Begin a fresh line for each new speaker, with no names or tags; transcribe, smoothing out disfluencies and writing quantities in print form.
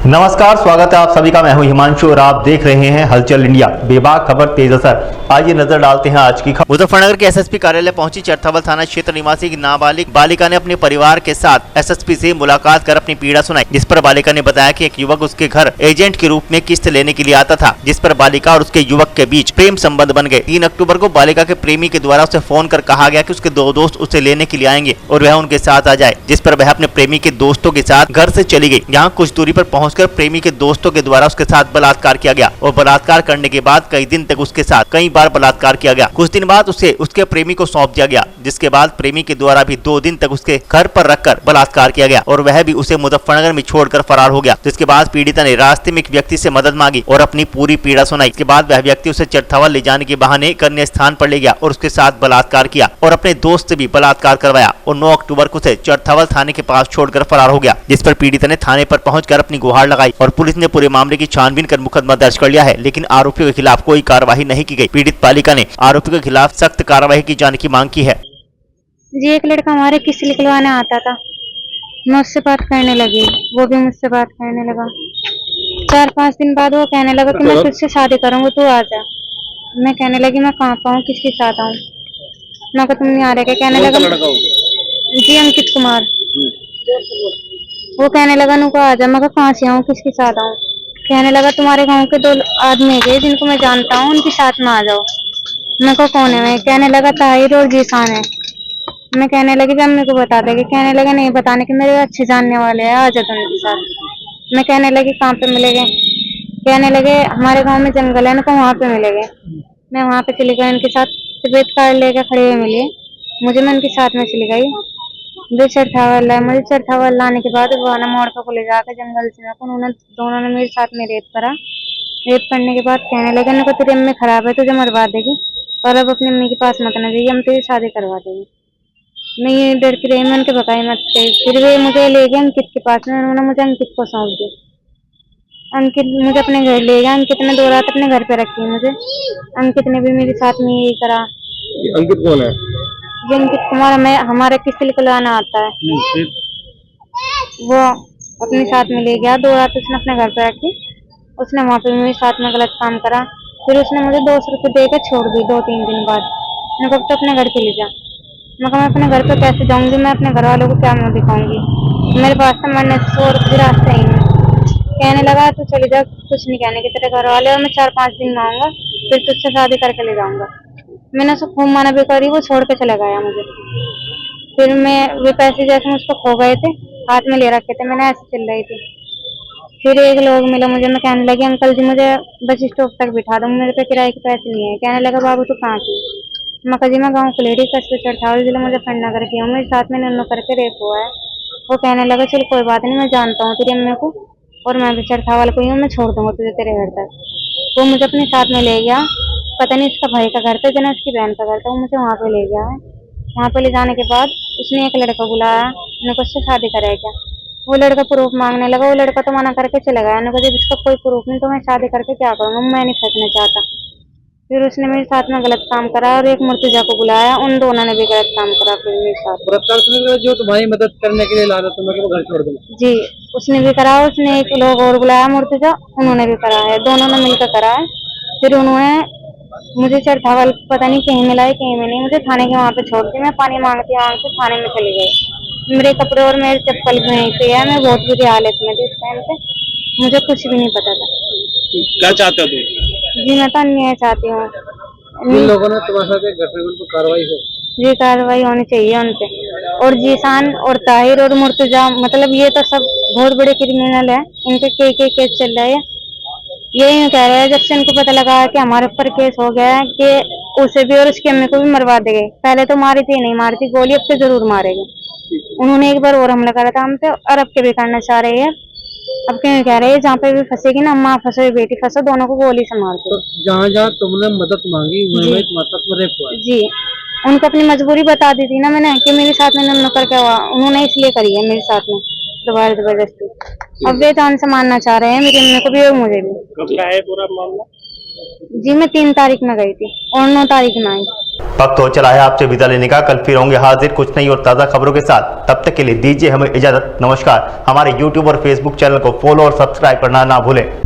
नमस्कार, स्वागत है आप सभी का। मैं हूं हिमांशु और आप देख रहे हैं हलचल इंडिया। बेबाक खबर तेज असर। आइए नजर डालते हैं आज की खबर। मुजफ्फरनगर के एसएसपी कार्यालय पहुंची चरथावल थाना क्षेत्र निवासी एक नाबालिग बालिका ने अपने परिवार के साथ एसएसपी से मुलाकात कर अपनी पीड़ा सुनाई, जिस पर बालिका ने बताया कि एक युवक उसके घर एजेंट के रूप में किस्त लेने के लिए आता था, जिस पर बालिका और उसके युवक के बीच प्रेम संबंध बन गए। 3 अक्टूबर को बालिका के प्रेमी के द्वारा उसे फोन कर कहा गया कि उसके 2 दोस्त उसे लेने के लिए आएंगे और वह उनके साथ आ जाए, जिस पर वह अपने प्रेमी के दोस्तों के साथ घर से चली गई। यहाँ कुछ दूरी पर पहुंचकर प्रेमी के दोस्तों के द्वारा उसके साथ बलात्कार किया गया और बलात्कार करने के बाद कई दिन तक उसके साथ कई बार बलात्कार किया गया। कुछ दिन बाद उसे उसके प्रेमी को सौंप दिया गया, जिसके बाद प्रेमी के द्वारा भी 2 दिन तक उसके घर पर रखकर बलात्कार किया गया और वह भी उसे मुजफ्फरनगर में छोड़कर फरार हो गया। जिसके बाद पीड़िता ने रास्ते में एक व्यक्ति से मदद मांगी और अपनी पूरी पीड़ा सुनाई। इसके बाद वह व्यक्ति उसे चरथावल ले जाने के बहाने एक अन्य स्थान पर ले गया और उसके साथ बलात्कार किया और अपने दोस्त से भी बलात्कार करवाया और 9 अक्टूबर को उसे चरथावल थाने के पास छोड़कर फरार हो गया, जिस पर पीड़िता ने थाने पर पहुंचकर अपनी गुहार लगाई और पुलिस ने पूरे मामले की छानबीन कर मुकदमा दर्ज कर लिया है, लेकिन आरोपियों के खिलाफ कोई कार्रवाई नहीं की गई। पीड़ित बालिका ने आरोपियों के खिलाफ सख्त कार्रवाई की जाने की मांग की है।
जी, एक लड़का हमारे किस्त निकलवाने आता था, मैं उससे बात करने लगी, वो भी मुझसे बात करने लगा। 4-5 दिन बाद वो कहने लगा कि मैं तुझसे शादी करूंगा, तू आ जा। मैं कहने लगी मैं कहाँ पाऊँ, किसके साथ आऊँ? मैं तुम नहीं आ रहे क्या? कहने लगा जी अंकित कुमार। वो कहने लगा नुको आ जा। मैं कहाँ से आऊँ, किसके साथ आऊँ? कहने लगा तुम्हारे गांव के 2 आदमी गए जिनको मैं जानता हूँ, उनके साथ में आ जाओ। मैं को कौन है? मैं कहने लगा ताहिर और जीसान है। मैं कहने लगी जब मेरे को बता देगी। कहने लगा नहीं बताने के, मेरे अच्छे जानने वाले हैं, आ जाओ उनके साथ। मैं कहने लगी कहाँ पे मिलेंगे? कहने लगे हमारे गांव में जंगल है, उनको वहां पे मिलेंगे। मैं वहां पे चली गई, उनके साथ तबीयत कार्ड लेकर खड़े हुए मिले मुझे। मैं उनके साथ में चली गई, मुझे चरथावल लाए। मुझे चरथावल लाने के बाद वाना मोड़ को ले जाकर जंगल से उन्होंने दोनों ने मेरे साथ में रेप करा। रेप करने के बाद कहने लगे उनको तेरी अम्मी खराब है, तुझे मरवा देगी और अब अपनी अम्मी के पास मत न जाइए, हम तेरी शादी करवा देंगे। मैं ये डरती रही, मैं उनके भगाई मत गई। फिर वे मुझे ले गए अंकित के पास में, उन्होंने मुझे अंकित को सौंप दी। अंकित मुझे अपने घर ले गया। अंकित ने 2 रात अपने घर पे रखी मुझे। अंकित ने भी मेरे साथ में यही करा।
अंकित कौन है?
ये अंकित कुमार हमारे किस्त निकलवाना आता है। वो अपने साथ में ले गया। 2 रात उसने अपने घर पे रखी। उसने वहाँ पे मेरे साथ में गलत काम करा। फिर उसने मुझे 200 रुपये देकर छोड़ दी 2-3 दिन बाद। मैं कब तो अपने घर चली जा। मैं अपने घर पे कैसे जाऊंगी? मैं अपने घर वालों को क्या मुँह दिखाऊंगी? मेरे पास तो मरने से और भी रास्ता ही नहीं। कहने लगा तू चली जा, कुछ नहीं कहने के तेरे घर वाले, और मैं 4-5 दिन में आऊंगा, फिर तुझसे शादी करके ले जाऊंगा। मैंने उसको खूब मना भी करी, वो छोड़ के चला गया मुझे। फिर मैं वे पैसे जैसे मुझको खो गए थे, हाथ में ले रखे थे, मैंने ऐसे चल रही थी। फिर एक लोग मिला मुझे। मैं कहने लगी अंकल जी मुझे बस स्टॉप तक बिठा दो, मेरे पे किराए के पैसे नहीं है। कहने लगा बाबू तू कहाँ की? मैं कहा जी मैं गाँव कुलेरी कस्बे चरथावल जिला मुजफ्फरनगर की हूँ, मेरे साथ में नन्नू करके रेप हुआ है। वो कहने लगा चल कोई बात नहीं, मैं जानता हूँ तेरी अम्मी को और मैं भी चरथावल को ही हूँ, मैं छोड़ दूंगा तुझे तेरे घर तक। वो मुझे अपने साथ में ले गया। पता नहीं इसका भाई का घर था जना इसकी बहन का घर था। वो मुझे वहाँ पे ले गया है। वहाँ पे ले जाने के बाद उसने एक लड़का बुलाया, मैंने उससे शादी कराया क्या? वो लड़का प्रूफ मांगने लगा। वो लड़का तो मना करके चला गया। मैंने कहा जब इसका कोई प्रूफ नहीं तो मैं शादी करके क्या करूँगा, मैं नहीं फंसना चाहता। फिर उसने मेरे साथ में गलत काम करा और एक मुर्तजा को बुलाया, उन दोनों ने भी गलत काम करा। फिर मेरे साथ
जो तुम्हारी मदद करने के लिए ला दो तुम्हें घर छोड़ दूंगा।
जी उसने भी करा। उसने एक लोग और बुलाया मुर्तजा, उन्होंने भी करा है, दोनों ने मिलकर करा है। फिर उन्होंने मुझे चरथावल पता नहीं कहीं मिला है कहीं में नहीं, मुझे थाने के वहाँ पे छोड़ दी। मैं पानी मांगती थाने में चली गई। मेरे कपड़े और मेरे चप्पल भी वहीं पे है। मैं बहुत बुरी हालत में थी इस टाइम पे, मुझे कुछ भी नहीं पता था।
क्या चाहते हो तुम?
जी मैं तो अन्याय चाहती हूँ।
जिन लोगों ने तुम्हारे साथ एक घटना पर कार्रवाई हो,
जी कार्रवाई होनी चाहिए उन पे। और जीसान और ताहिर और मुर्तजा, मतलब ये तो सब बहुत बड़े क्रिमिनल है, इनके कई केस चल रहे हैं। यही कह रहे हैं जब से इनको पता लगा है कि हमारे ऊपर केस हो गया है कि उसे भी और उसकी अम्मी को भी मरवा देंगे। पहले तो मारी थी, नहीं मारी थी गोली, अब तो जरूर मारेंगे। उन्होंने एक बार और हमला करा था हम पे और अब के भी करना चाह रहे हैं। अब क्यों कह रहे हैं जहाँ पे भी फंसेगी ना, माँ फंसो बेटी फंसो, दोनों को गोली से मार दो।
जहाँ जहाँ तुमने मदद मांगी वहीं तुम्हारे साथ रेप हुआ।
जी उनको अपनी मजबूरी बता दी थी ना मैंने कि मेरे साथ में नन्नू करके हुआ, उन्होंने इसलिए करी है मेरे साथ में दोबारा जबरदस्ती। अब वे जान से मारना चाह रहे हैं मेरी अम्मी को भी और मुझे भी।
कब का है पूरा मामला?
जी मैं 3 तारीख में गई थी और 9 तारीख में आई।
वक्त हो चला है आपसे विदा लेने का। कल फिर होंगे हाजिर कुछ नई और ताज़ा खबरों के साथ। तब तक के लिए दीजिए हमें इजाजत। नमस्कार। हमारे YouTube और Facebook चैनल को फॉलो और सब्सक्राइब करना ना भूलें।